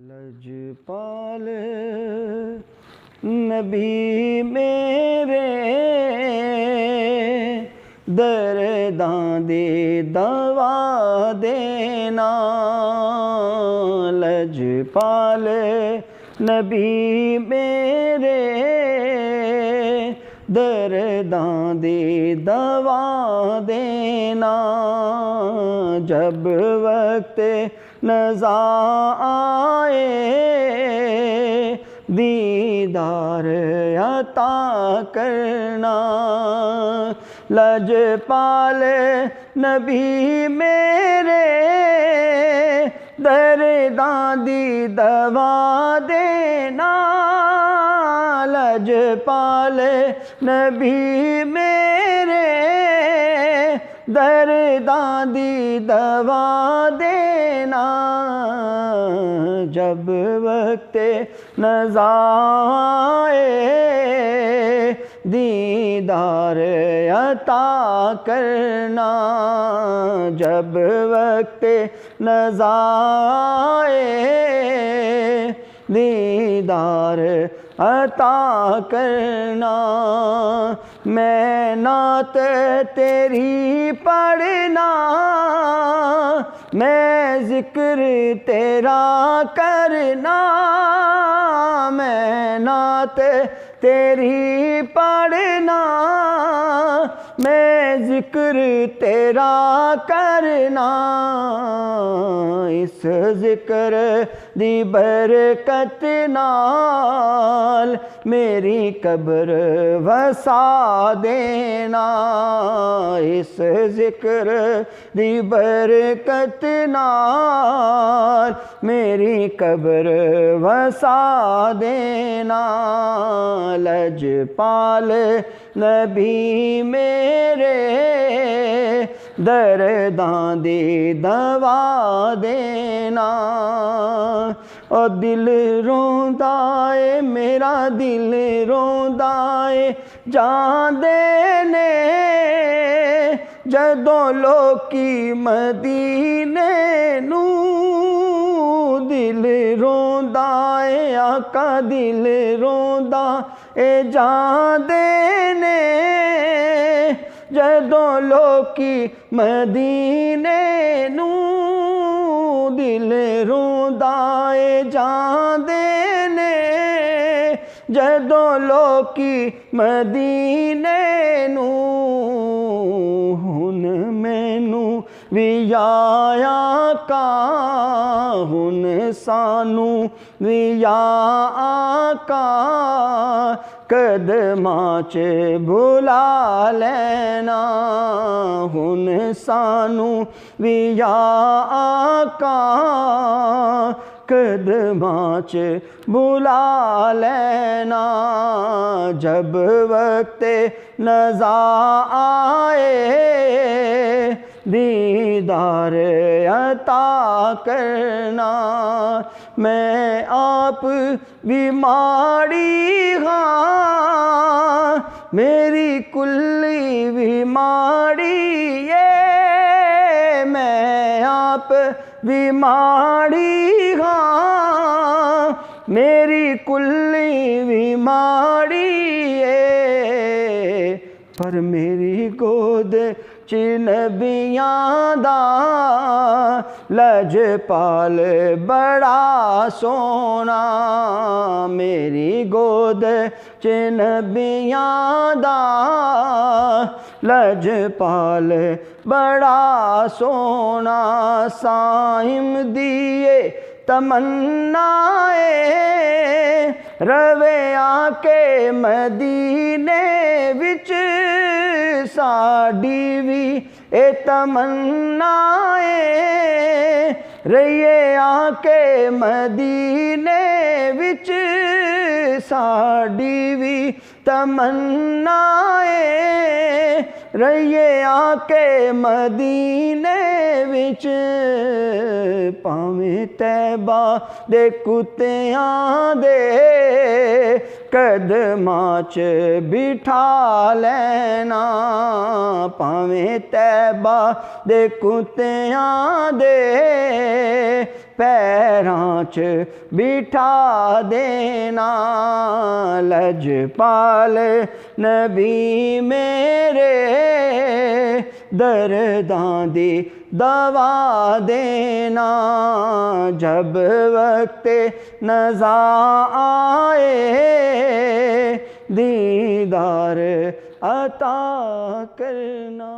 لجپال نبی میرے درداں دی دوا دینا، لجپال نبی میرے درداں دی دوا دینا، جب وقت نزا آئے دیدار عطا کرنا، لجپال نبی میرے درداں دی دوا دینا، لجپال نبی میرے درداں دی دوا دینا، جب وقت نزا آئے دیدار عطا کرنا، جب وقت نزا آئے دیدار عطا کرنا، میں نعت تیری پڑھنا، میں ذکر تیرا کرنا، میں نعت تیری پڑھنا، میں ذکر تیرا کرنا، اس ذکر دی برکت نال میری قبر وسا دینا، اس ذکر دی برکت نال میری قبر وسا دینا، لجپال نبی میرے درداں دی دوا دینا، او دل روندا اے میرا دل روندا اے جان دینے، جدوں لوکی مدینے نو دل روندا اے آقا دل روندا اے جان دینے، جدوں لوکی مدینے نو دل روندا اے جان دینے، جدوں لوکی مدینے نو، ہن مینوں وی آقا ہن سانوں وی آقا قدماں چ بلا لینا، ہن سانوں وی آقا قدماں چ بلا لینا، جب وقت نزا آئے دیدار عطا کرنا، میں آپ بھی ماڑی ہاں میری کلی بھی ماڑی ہے، میں آپ بھی ماڑی ہاں میری کلی بھی ماڑی ہے، پر میری گود چ نبیاں دا لجپال بڑا سونا، میری گود چ نبیاں دا لجپال بڑا سونا، سائم دیے تمنا اے روے آ کے مدینے وچ، ساڈی وی اے تمنا اے رہیے آ کے مدینے وچ، ساڈی وی تمنا اے رہیے آ کے مدینے وچ، پاویں طیبہ دے کتیاں دے قدماں چ بٹھا لینا، پاویں طیبہ دے کتیاں دے پیراں چ بٹھا دینا لجپال نبی میرے درداں دی دوا دینا جب وقت نزا آئے دیدار عطا کرنا